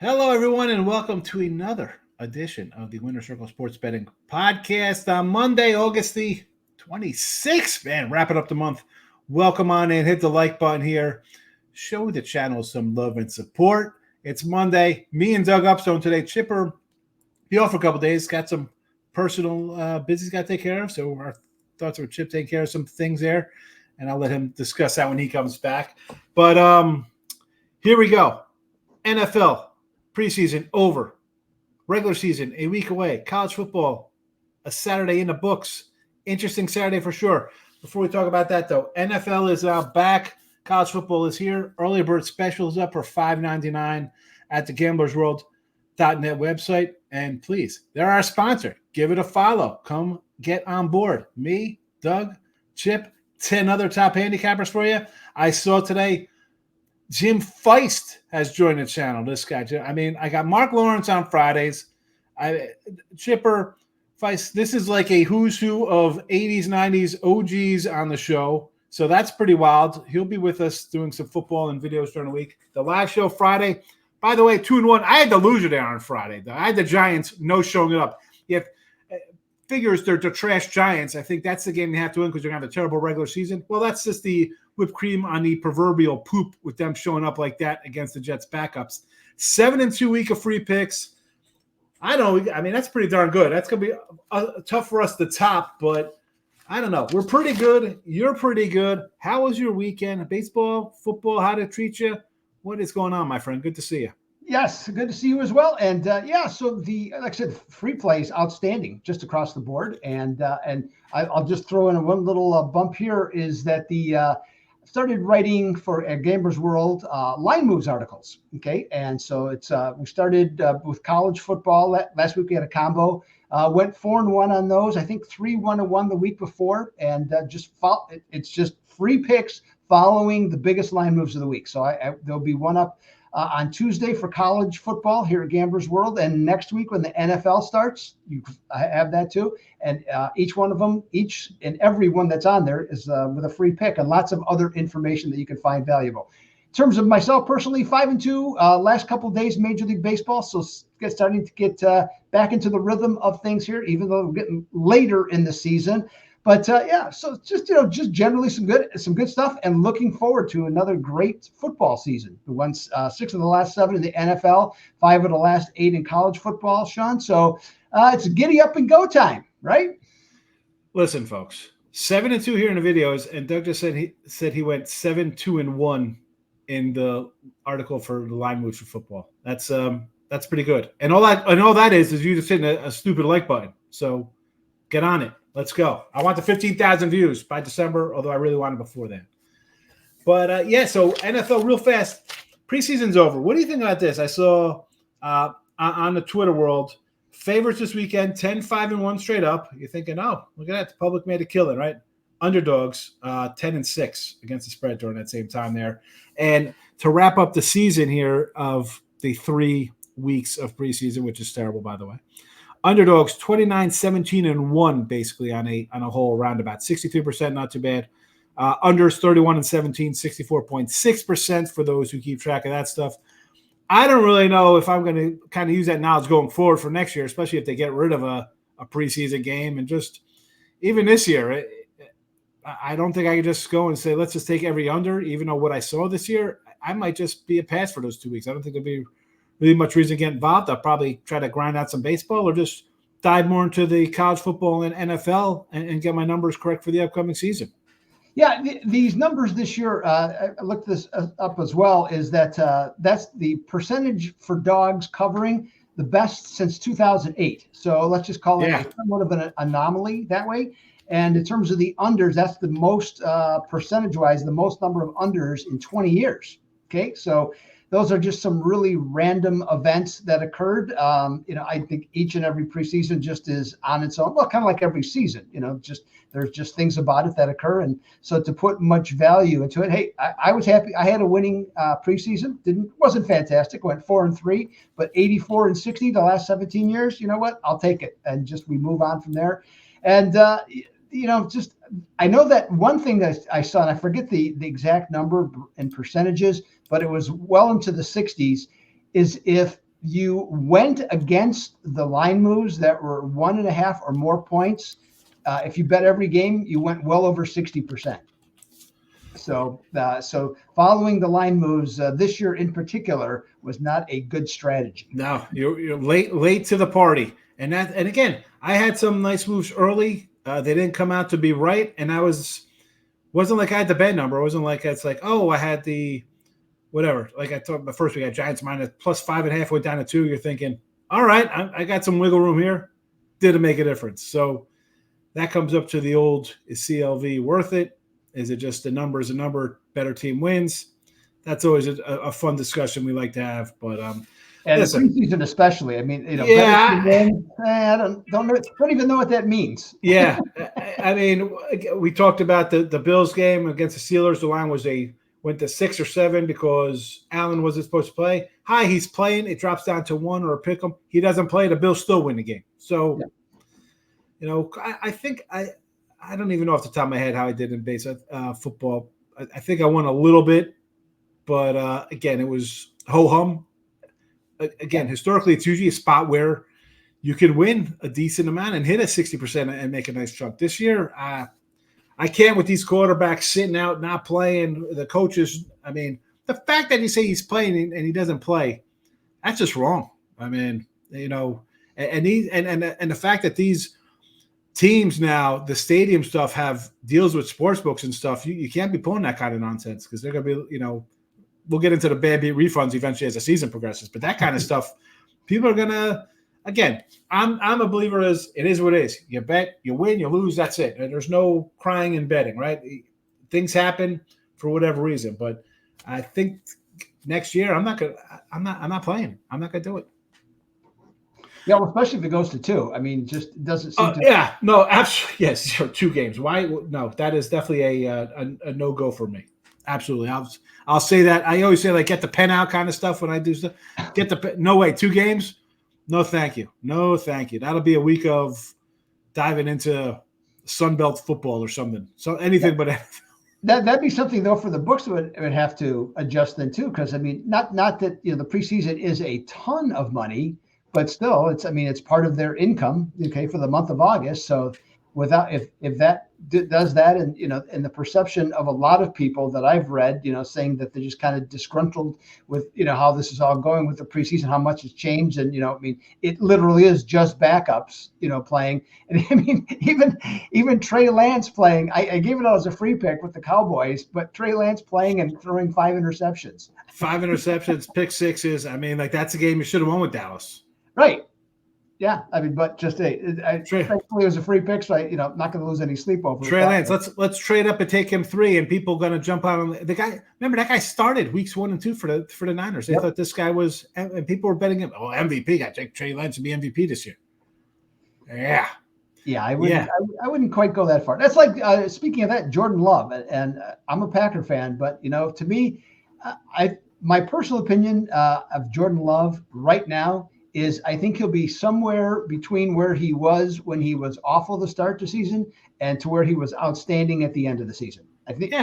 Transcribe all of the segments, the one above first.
Hello, everyone, and welcome to another edition of the Winner Circle Sports Betting Podcast on Monday, August the 26th. Man, wrapping up the month. Welcome on in. Hit the like button here. Show the channel some love and support. It's Monday. Me and Doug Upstone today. Chipper, be off for a couple days. Got some personal business got to take care of. So our thoughts are Chip taking care of some things there. And I'll let him discuss that when he comes back. But here we go. NFL. Preseason over. Regular season a week away. College football a Saturday in the books. Interesting Saturday for sure. Before we talk about that, though, NFL is back. College football is here. Early bird special is up for $5.99 at the gamblersworld.net website. And please, they're our sponsor. Give it a follow. Come get on board. Me, Doug, Chip, 10 other top handicappers for you. I saw today Jim Feist has joined the channel. This guy, I mean, I got Mark Lawrence on Fridays. Chipper Feist. This is like a who's who of 80s, 90s OGs on the show. So that's pretty wild. He'll be with us doing some football and videos during the week. The live show Friday. By the way, 2-1. I had the loser there on Friday. I had the Giants no showing up. Yet figures they're trash Giants. I think that's the game they have to win because they're going to have a terrible regular season. Well, that's just the whipped cream on the proverbial poop with them showing up like that against the Jets backups. 7-2 week of free picks. I don't know. I mean, that's pretty darn good. That's going to be tough for us to top, but I don't know. We're pretty good. You're pretty good. How was your weekend? Baseball, football, how did it treat you? What is going on, my friend? Good to see you. Yes, good to see you as well. And so like I said, free play is outstanding just across the board. And I'll just throw in one little bump here is that started writing for Gamers World line moves articles. Okay, and so it's we started with college football. Last week we had a combo. Went 4-1 on those. I think 3-1-1 the week before, and it's just free picks following the biggest line moves of the week. So there'll be one up on Tuesday for college football here at Gamblers World. And next week when the NFL starts, I have that too. And each and every one that's on there is with a free pick and lots of other information that you can find valuable. In terms of myself personally, 5-2, last couple of days, Major League Baseball. So starting to get back into the rhythm of things here, even though we're getting later in the season. But so just generally some good stuff, and looking forward to another great football season. We won 6 of the last 7 in the NFL, 5 of the last 8 in college football, Sean. So it's giddy up and go time, right? Listen, folks, 7-2 here in the videos, and Doug just said he went 7-2-1 in the article for the line moves for football. That's pretty good. And all that is you just hitting a stupid like button. So get on it. Let's go. I want the 15,000 views by December, although I really want it before then. But, so NFL real fast. Preseason's over. What do you think about this? I saw on the Twitter world, favorites this weekend, 10-5-1 straight up. You're thinking, oh, look at that. The public made a killing, right? Underdogs, 10-6 against the spread during that same time there. And to wrap up the season here of the 3 weeks of preseason, which is terrible, by the way, underdogs 29-17-1 basically on a whole roundabout. 63%, not too bad. Unders 31-17, 64.6% for those who keep track of that stuff. I don't really know if I'm going to kind of use that knowledge going forward for next year, especially if they get rid of a preseason game. And just even this year, I don't think I could just go and say, let's just take every under, even though what I saw this year, I might just be a pass for those 2 weeks. I don't think there'll be really much reason to get involved. I'll probably try to grind out some baseball or just dive more into the college football and NFL and get my numbers correct for the upcoming season. Yeah, these numbers this year, I looked this up as well, is that that's the percentage for dogs covering the best since 2008. So let's just call it somewhat of an anomaly that way. And in terms of the unders, that's the most percentage-wise, the most number of unders in 20 years. Okay, so those are just some really random events that occurred. I think each and every preseason just is on its own. Well, kind of like every season, there's just things about it that occur. And so to put much value into it, hey, I was happy. I had a winning preseason. Wasn't fantastic. Went 4-3, but 84-60 the last 17 years. You know what? I'll take it. And just we move on from there. And I know that one thing that I saw, and I forget the exact number and percentages, but it was well into the 60s, is if you went against the line moves that were 1.5 or more points, if you bet every game, you went well over 60%. So following the line moves this year in particular was not a good strategy. No, you're late to the party, and again, I had some nice moves early. They didn't come out to be right, and wasn't like I had the bet number. It wasn't like it's like, oh, I had the whatever. Like I thought the first week, I had Giants minus +5.5, went down to 2. You're thinking, all right, I got some wiggle room here. Didn't make a difference. So that comes up to the old: is CLV worth it? Is it just the number is a number? Better team wins. That's always a fun discussion we like to have. But and listen, the preseason especially. I mean, yeah, I don't even know what that means. Yeah, I mean, we talked about the Bills game against the Steelers. The line went to 6 or 7 because Allen wasn't supposed to play. He's playing. It drops down to 1 or a pick 'em. He doesn't play. The Bills still win the game. So, I think I don't even know off the top of my head how I did in base football. I think I won a little bit, but again, it was ho-hum. Again, historically, it's usually a spot where you can win a decent amount and hit a 60% and make a nice chunk. This year, I can't with these quarterbacks sitting out, not playing. The coaches, I mean, the fact that you say he's playing and he doesn't play, that's just wrong. I mean, and the fact that these teams now, the stadium stuff have deals with sports books and stuff, you can't be pulling that kind of nonsense because they're going to be, we'll get into the bad beat refunds eventually as the season progresses. But that kind of stuff, people are going to, again, I'm a believer as it is what it is. You bet, you win, you lose, that's it. And there's no crying and betting, right? Things happen for whatever reason. But I think next year I'm not playing. I'm not gonna do it. Yeah, well, especially if it goes to 2. I mean, just doesn't seem to. Yeah, no, absolutely. Yes, 2 games. Why? No, that is definitely a no-go for me. Absolutely. I'll say that. I always say, like, get the pen out kind of stuff when I do stuff. No way, 2 games? No, thank you. No, thank you. That'll be a week of diving into Sunbelt football or something. So anything but that'd be something though for the books would have to adjust then too, because I mean, not that the preseason is a ton of money, but still, it's part of their income, okay, for the month of August. So if that does that, and and the perception of a lot of people that I've read, saying that they're just kind of disgruntled with how this is all going with the preseason, how much has changed, and it literally is just backups playing. And I mean, even Trey Lance playing, I gave it out as a free pick with the Cowboys, but Trey Lance playing and throwing 5 interceptions. 5 interceptions, pick 6s. I mean, like, that's a game you should have won with Dallas. Right. Yeah, I mean, but just thankfully it was a free pick, so I'm not going to lose any sleep over Trey Lance. Let's trade up and take him 3, and people are going to jump out on the guy. Remember, that guy started weeks 1 and 2 for the Niners. They thought this guy was, and people were betting him. Oh, MVP. Got to take Trey Lance to be MVP this year. Yeah. Yeah, I wouldn't quite go that far. That's like speaking of that, Jordan Love, and I'm a Packer fan, but to me, my personal opinion of Jordan Love right now is I think he'll be somewhere between where he was when he was awful to start the season and to where he was outstanding at the end of the season. I think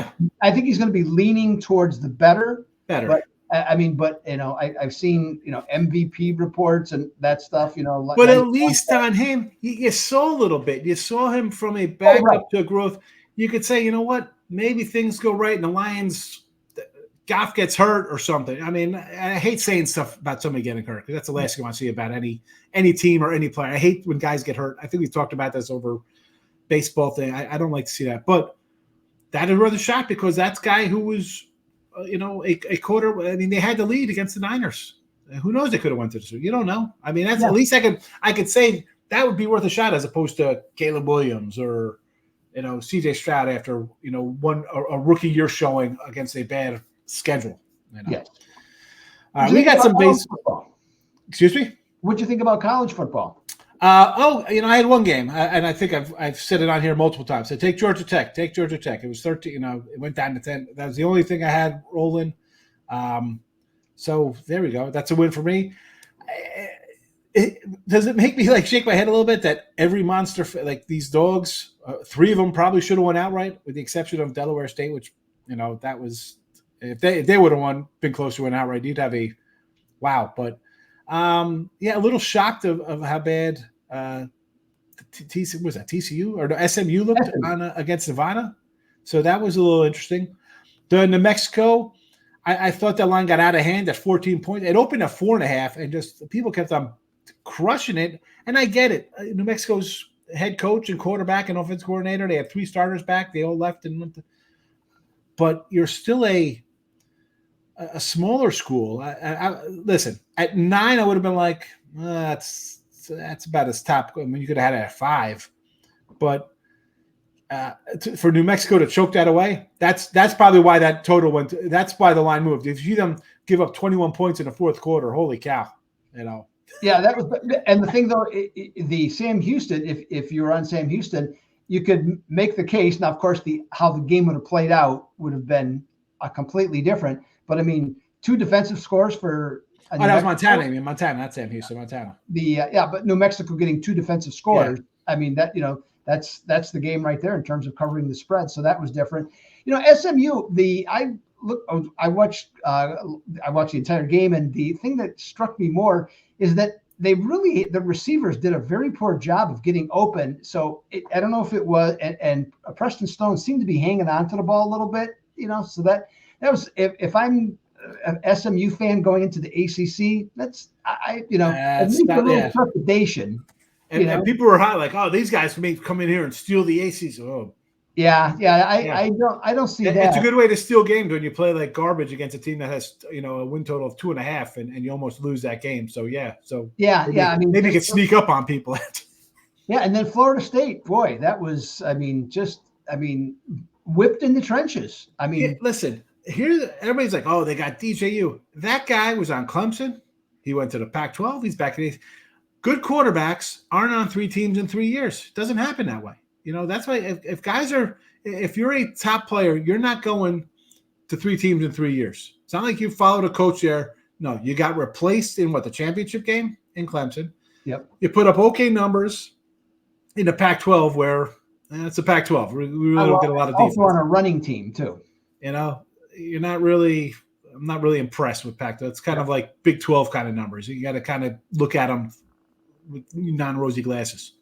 he's going to be leaning towards the better. But I've seen MVP reports and that stuff. But at least on him, you saw a little bit. You saw him from a backup to growth. You could say, you know what? Maybe things go right, and the Lions. Goff gets hurt or something. I mean, I hate saying stuff about somebody getting hurt because that's the last thing I want to see about any team or any player. I hate when guys get hurt. I think we've talked about this over baseball thing. I don't like to see that. But that is worth a shot because that's a guy who was, a quarter. I mean, they had the lead against the Niners. Who knows? They could have went to the Super Bowl. You don't know. I mean, that's at least I could say that would be worth a shot as opposed to Caleb Williams or, CJ Stroud after, a rookie year showing against a bad schedule. Yes. We got some baseball. Excuse me? What'd you think about college football? I had one game, and I think I've said it on here multiple times. So take Georgia Tech. It was 13. It went down to 10. That was the only thing I had rolling. So there we go. That's a win for me. Does it make me shake my head a little bit that every monster, like these dogs, 3 of them probably should have won outright, with the exception of Delaware State, which that was. If they would have been close to an outright, you'd have a wow. But Yeah, a little shocked of how bad was that TCU or the SMU looked on against Nevada. So that was a little interesting. The New Mexico, I thought that line got out of hand at 14 points. It opened at 4.5, and just people kept on crushing it. And I get it. New Mexico's head coach and quarterback and offensive coordinator, they had 3 starters back. They all left and went. But you're still a smaller school. Listen, at 9, I would have been like, that's about as top. I mean, you could have had it at 5, but for New Mexico to choke that away, that's probably why that total went. That's why the line moved. If you see them give up 21 points in the fourth quarter, holy cow, you know. Yeah, that was. And the thing though, the Sam Houston, if you were on Sam Houston, you could make the case. Now, of course, how the game would have played out would have been completely different. But I mean, 2 defensive scores for. That was Montana. I mean, Montana, not Sam Houston. Montana. But New Mexico getting 2 defensive scores. Yeah. I mean that that's the game right there in terms of covering the spread. So that was different. SMU. I watched the entire game, and the thing that struck me more is that the receivers did a very poor job of getting open. So I don't know if it was, and Preston Stone seemed to be hanging on to the ball a little bit. So that was if I'm an SMU fan going into the ACC, that's at least a little trepidation. And people were hot, like, oh, these guys may come in here and steal the ACC. Oh, yeah. I don't see that. It's a good way to steal games when you play like garbage against a team that has a win total of 2.5, and you almost lose that game. So yeah. I mean, maybe you could sneak up on people. Yeah, and then Florida State, boy, that was whipped in the trenches. I mean, listen, here everybody's like, oh, they got DJU. That guy was on Clemson. He went to the Pac-12. He's back in. Good quarterbacks aren't on 3 teams in 3 years. It doesn't happen that way. That's why if you're a top player, you're not going to 3 teams in 3 years. It's not like you followed a coach there. No, you got replaced in the championship game in Clemson. Yep. You put up okay numbers in the Pac-12 where it's a Pac-12. We really don't get a lot of defense. Also on a running team too. I'm not really impressed with Pac-12. It's kind of like Big 12 kind of numbers. You got to kind of look at them with non-rosy glasses.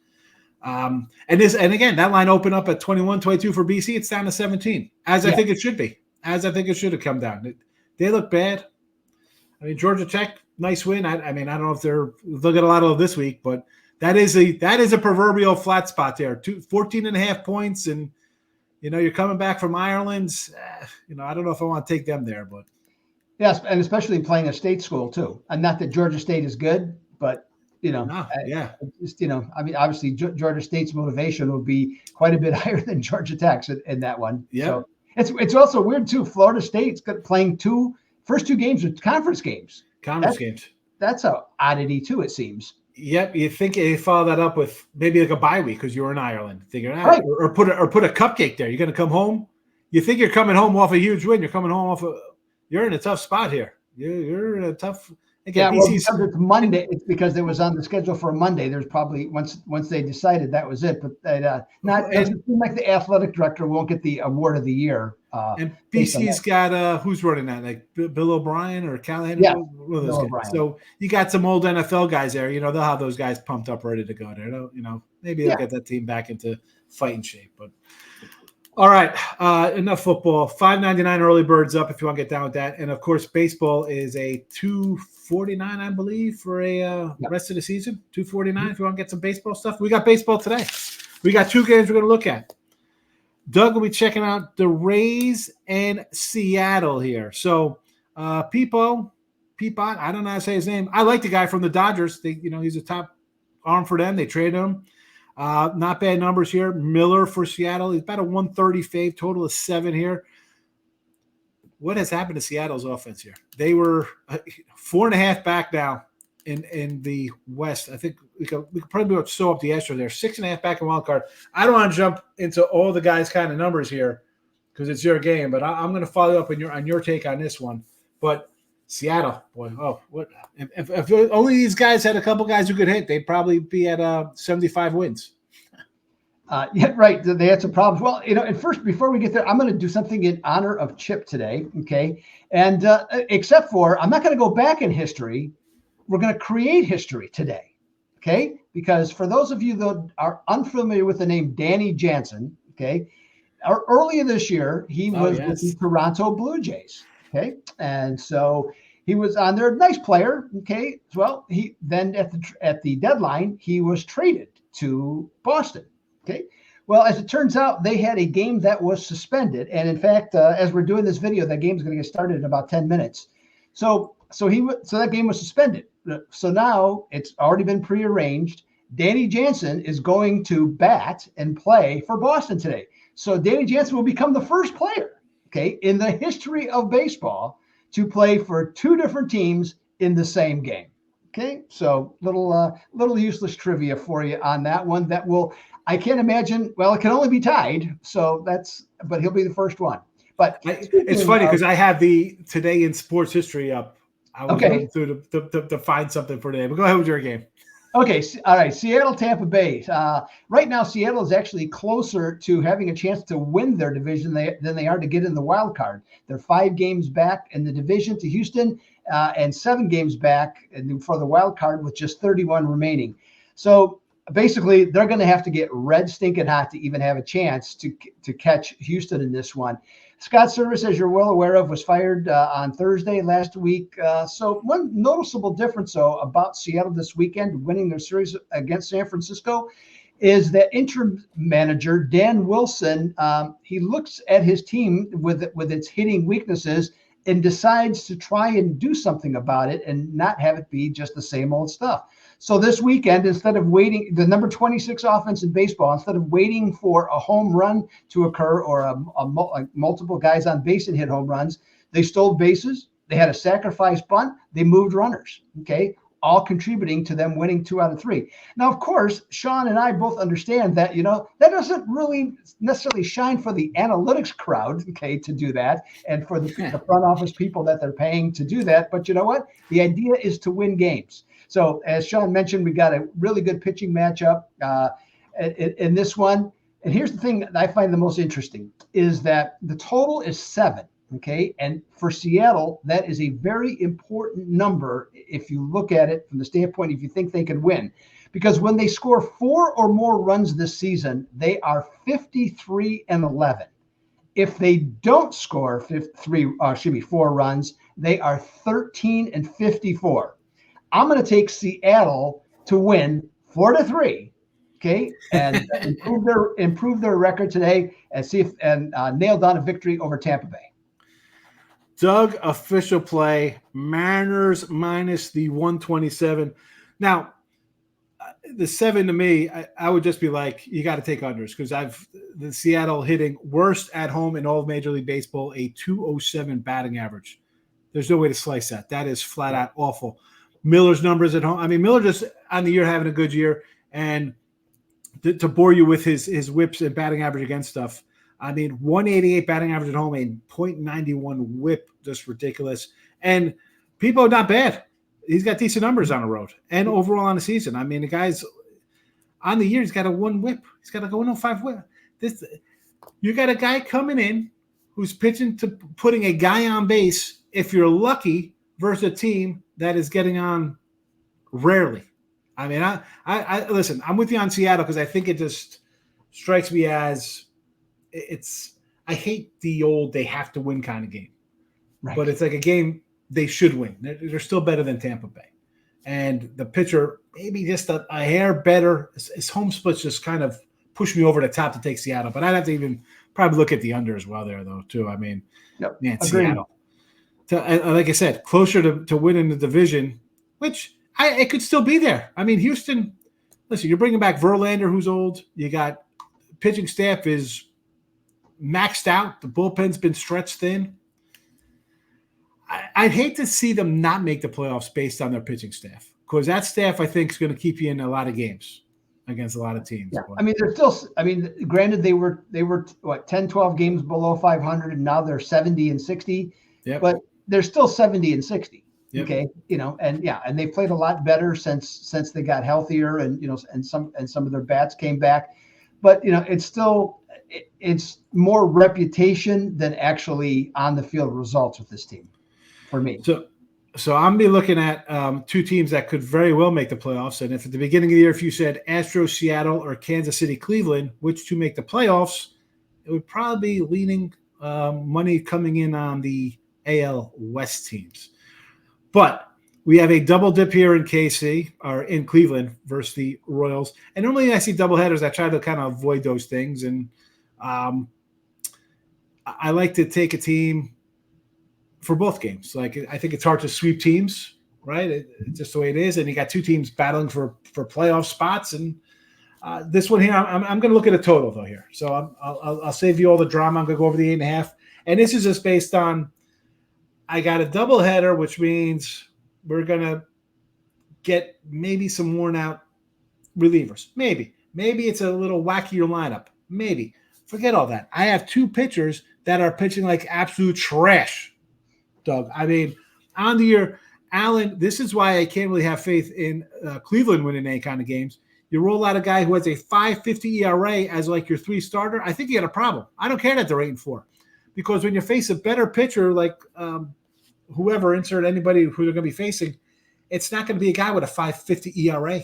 And again, that line opened up at 21-22 for BC. It's down to 17, I think it should be. As I think it should have come down. They look bad. I mean, Georgia Tech, nice win. I don't know if they'll get a lot of this week, but that is a proverbial flat spot there. 14.5 points, and you're coming back from Ireland. I don't know if I want to take them there, but yes, and especially playing a state school too. And not that Georgia State is good, but obviously Georgia State's motivation will be quite a bit higher than Georgia Tech's in that one. Yeah. So it's also weird too. Florida State's playing first 2 games with conference games. That's an oddity too, it seems. Yep. You think they follow that up with maybe like a bye week because you were in Ireland. Right. Or put a cupcake there. You're going to come home. You think you're coming home off a huge win. You're coming home you're in a tough spot here. You're in a tough. Again, because it's Monday. It's because it was on the schedule for Monday. There's probably once they decided that was it, but it doesn't seem like the athletic director won't get the award of the year. And BC's got who's running that? Like Bill O'Brien or Callahan? Yeah, one of those guys. So you got some old NFL guys there. They'll have those guys pumped up, ready to go there. Maybe they'll get that team back into fighting shape. But all right, enough football. $5.99 early birds up if you want to get down with that. And of course, baseball is a $2.49, I believe, for a rest of the season. $2.49 if you want to get some baseball stuff. We got baseball today. We got 2 games we're going to look at. Doug will be checking out the Rays and Seattle here. So Peapod, I don't know how to say his name. I like the guy from the Dodgers. He's a top arm for them. They traded him. Not bad numbers here. Miller for Seattle. He's about a 130 fave. Total of 7 here. What has happened to Seattle's offense here? They were 4.5 back now in the West. I think we could probably sew up the Astros there. 6.5 back in wild card. I don't want to jump into all the guys' kind of numbers here because it's your game, but I'm going to follow up on your take on this one. But Seattle, boy, what if only these guys had a couple guys who could hit, they'd probably be at 75 wins. Yeah, right. They had some problems. Well, and first, before we get there, I'm going to do something in honor of Chip today. Okay. And except for, I'm not going to go back in history. we're going to create history today. Okay. Because for those of you that are unfamiliar with the name Danny Jansen, okay, earlier this year, he was with the Toronto Blue Jays. Okay. And so he was on there, nice player. Okay. Well, he then at the deadline, he was traded to Boston. Okay. Well, as it turns out, they had a game that was suspended. And in fact, as we're doing this video, that game is going to get started in about 10 minutes. So that game was suspended. So now it's already been prearranged. Danny Jansen is going to bat and play for Boston today. So Danny Jansen will become the first player, okay, in the history of baseball to play for two different teams in the same game. Okay, so little useless trivia for you on that one. That will, I can't imagine. Well, it can only be tied. So but he'll be the first one. But it's funny because I have the Today in Sports History up. I was going through to find something for today. But go ahead with your game. Okay, all right. Seattle, Tampa Bay. Right now, Seattle is actually closer to having a chance to win their division than they are to get in the wild card. They're 5 games back in the division to Houston, and 7 games back for the wild card with just 31 remaining. So basically, they're going to have to get red stinking hot to even have a chance to catch Houston in this one. Scott Service, as you're well aware of, was fired on Thursday last week. So one noticeable difference, though, about Seattle this weekend, winning their series against San Francisco, is that interim manager, Dan Wilson, he looks at his team with its hitting weaknesses and decides to try and do something about it and not have it be just the same old stuff. So this weekend, instead of waiting, the number 26 offense in baseball, instead of waiting for a home run to occur or multiple guys on base and hit home runs, they stole bases. They had a sacrifice bunt. They moved runners. Okay, all contributing to them winning 2 out of 3. Now, of course, Sean and I both understand that, that doesn't really necessarily shine for the analytics crowd, okay, to do that, and for the front office people that they're paying to do that. But you know what? The idea is to win games. So as Sean mentioned, we got a really good pitching matchup in this one. And here's the thing that I find the most interesting is that the total is 7. Okay. And for Seattle, that is a very important number if you look at it from the standpoint, if you think they can win, because when they score 4 or more runs this season, they are 53-11. If they don't score 4 runs, they are 13-54. I'm going to take Seattle to win 4-3. Okay. And improve their record today and see if nail down a victory over Tampa Bay. Doug, official play, Mariners minus the 127. Now, the 7 to me, I would just be like, you got to take unders because the Seattle hitting worst at home in all of Major League Baseball, a 207 batting average. There's no way to slice that. That is flat out awful. Miller's numbers at home. I mean, Miller just on the year having a good year, and to bore you with his whips and batting average against stuff. I mean, 188 batting average at home and .91 whip, just ridiculous. And people are not bad. He's got decent numbers on the road and overall on the season. I mean, the guy's on the year, he's got a 1 whip. He's got like a 105 whip. You got a guy coming in who's pitching to putting a guy on base, if you're lucky, versus a team that is getting on rarely. I mean, I listen, I'm with you on Seattle because I think it just strikes me as I hate the old they have to win kind of game. Right. But it's like a game they should win. They're still better than Tampa Bay. And the pitcher, maybe just a hair better. His home splits just kind of push me over the top to take Seattle. But I'd have to even probably look at the under as well there, though, too. I mean, man, Seattle. Like I said, closer to winning the division, which it could still be there. I mean, Houston, listen, you're bringing back Verlander, who's old. You got pitching staff is maxed out. The bullpen's been stretched thin. I'd hate to see them not make the playoffs based on their pitching staff because that staff, I think, is going to keep you in a lot of games against a lot of teams. Yeah. I mean, they're still – I mean, granted, they were what, 10, 12 games below 500, and now they're 70-60. Yep. But they're still 70-60. Yep. Okay, and they played a lot better since they got healthier, and and some of their bats came back. But it's still – it's more reputation than actually on the field results with this team for me. So So I'm be looking at two teams that could very well make the playoffs. And if at the beginning of the year, if you said Astros, Seattle, or Kansas City, Cleveland, which to make the playoffs, it would probably be leaning money coming in on the AL West teams. But we have a double dip here in KC or in Cleveland versus the Royals. And normally I see double headers. I try to kind of avoid those things. And I like to take a team for both games. Like, I think it's hard to sweep teams, right? It's just the way it is. And you got two teams battling for playoff spots. And this one here, I'm going to look at a total though here. So I'll save you all the drama. I'm going to go over the 8.5. And this is just based on, I got a double header, which means we're going to get maybe some worn out relievers. Maybe it's a little wackier lineup. Maybe. Forget all that. I have two pitchers that are pitching like absolute trash, Doug. I mean, on the year, Allen, this is why I can't really have faith in Cleveland winning any kind of games. You roll out a guy who has a 5.50 ERA as like your 3 starter, I think you got a problem. I don't care that they're 8-4. Because when you face a better pitcher like whoever, insert anybody who they're going to be facing, it's not going to be a guy with a 5.50 ERA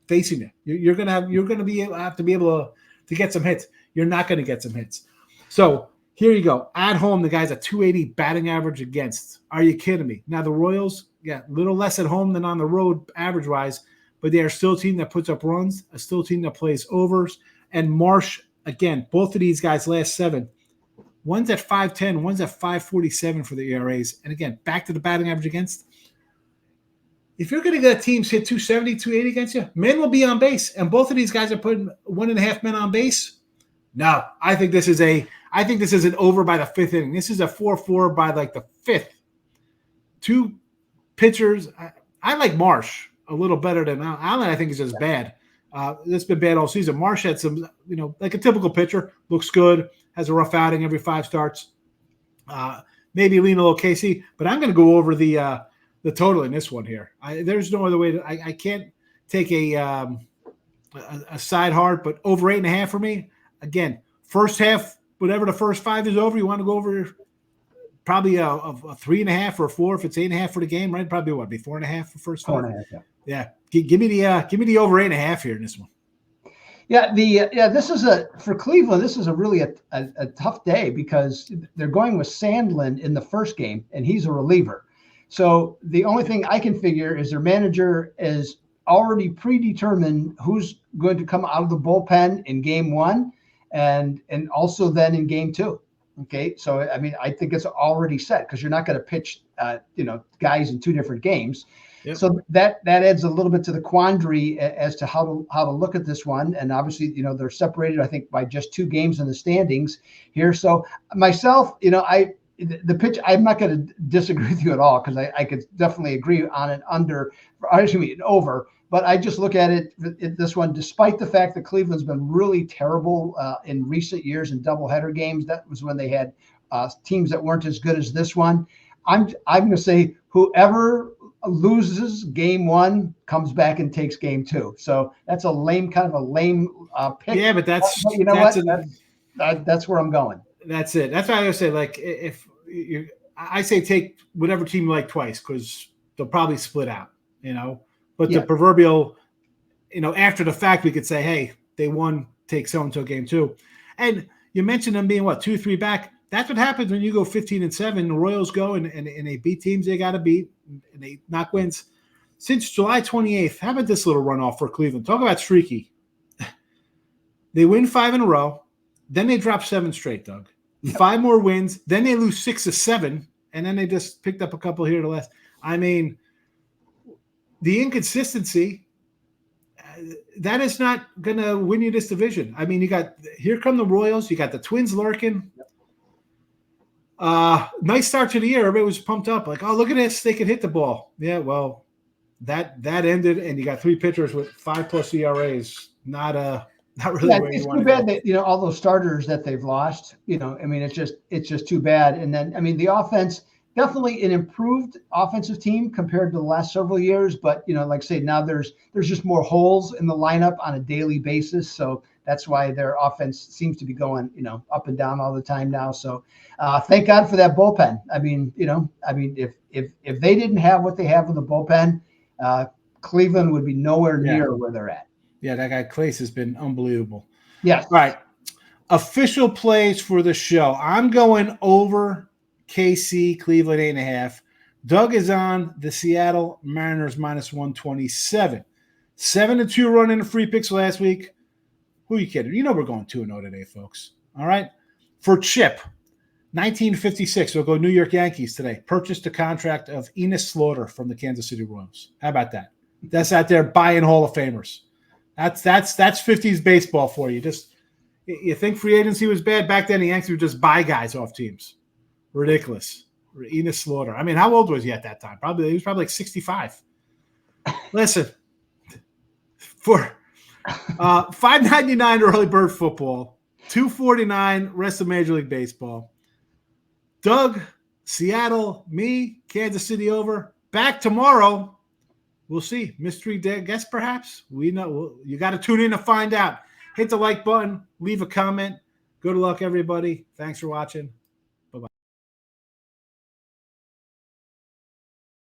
facing you. You're going to have to be able to get some hits. You're not going to get some hits. So here you go. At home, the guy's a 280 batting average against. Are you kidding me? Now the Royals, a little less at home than on the road average-wise, but they are still a team that puts up runs, a still team that plays overs. And Marsh, again, both of these guys last 7. One's at 5.10, one's at 5.47 for the ERAs. And again, back to the batting average against. If you're going to get teams hit 270, 280 against you, men will be on base. And both of these guys are putting 1.5 men on base. No, I think this is an over by the 5th inning. This is a 4-4 by like the 5th. Two pitchers. I like Marsh a little better than Allen. I think is just bad. It's been bad all season. Marsh had some, like a typical pitcher, looks good, has a rough outing every 5 starts. Maybe lean a little KC, but I'm going to go over the total in this one here. There's no other way to. I can't take a side hard, but over 8.5 for me. Again, first half, whatever the first 5 is over, you want to go over probably a 3.5 or a 4 if it's 8.5 for the game, right? Probably what, be 4.5 for first 5? 4.5, yeah. Give me the over 8.5 here in this one. Yeah, this is for Cleveland. This is a really a tough day because they're going with Sandlin in the first game, and he's a reliever. So the only thing I can figure is their manager is already predetermined who's going to come out of the bullpen in game 1, and also then in game 2. Okay, so I mean, I think it's already set because you're not going to pitch, guys in 2 different games. Yep. So that adds a little bit to the quandary as to how to look at this one. And obviously, they're separated, I think, by just 2 games in the standings here. So myself, the pitch, I'm not going to disagree with you at all because I could definitely agree on an under, or excuse me, an over. But I just look at it, this one, despite the fact that Cleveland's been really terrible in recent years in doubleheader games. That was when they had teams that weren't as good as this one. I'm going to say whoever loses game 1 comes back and takes game 2. So that's a lame pick. Yeah, but that's that's where I'm going. That's it. That's why I always say, like, if I say take whatever team you like twice because they'll probably split out, But the proverbial, after the fact, we could say, hey, they won, take so-and-so game 2. And you mentioned them being, 2-3 back. That's what happens when you go 15-7. The Royals go and they beat teams they got to beat, and they knock wins. Since July 28th, how about this little runoff for Cleveland? Talk about streaky. They win 5 in a row. Then they drop 7 straight, Doug. 5 more wins. Then they lose 6 of 7. And then they just picked up a couple here to last. I mean, the inconsistency, that is not going to win you this division. I mean, here come the Royals. You got the Twins lurking. Nice start to the year. Everybody was pumped up. Like, oh, look at this. They could hit the ball. Yeah, well, that ended, and you got 3 pitchers with 5+ ERAs. Not really where you want to go. It's too bad that, all those starters that they've lost, I mean, it's just too bad. And then, I mean, the offense, definitely an improved offensive team compared to the last several years. But, like I say, now there's just more holes in the lineup on a daily basis. So That's why their offense seems to be going, up and down all the time now. So thank God for that bullpen. I mean, if they didn't have what they have in the bullpen, Cleveland would be nowhere near where they're at. Yeah, that guy Clace has been unbelievable. Yes. All right. Official plays for the show. I'm going over KC, Cleveland 8.5. Doug is on the Seattle Mariners -127. 7-2 run in the free picks last week. Who are you kidding? We're going 2-0 today, folks. All right. For Chip, 1956. We'll go New York Yankees today. Purchased a contract of Enos Slaughter from the Kansas City Royals. How about that? That's out there buying Hall of Famers. That's 50s baseball for you. You think free agency was bad back then? The Yankees would just buy guys off teams. Ridiculous. Enos Slaughter. I mean, how old was he at that time? He was probably like 65. Listen, for $5.99 early bird football, $2.49 rest of Major League Baseball. Doug, Seattle, me, Kansas City over. Back tomorrow. We'll see. Mystery guest, perhaps. We know. You got to tune in to find out. Hit the like button. Leave a comment. Good luck, everybody. Thanks for watching.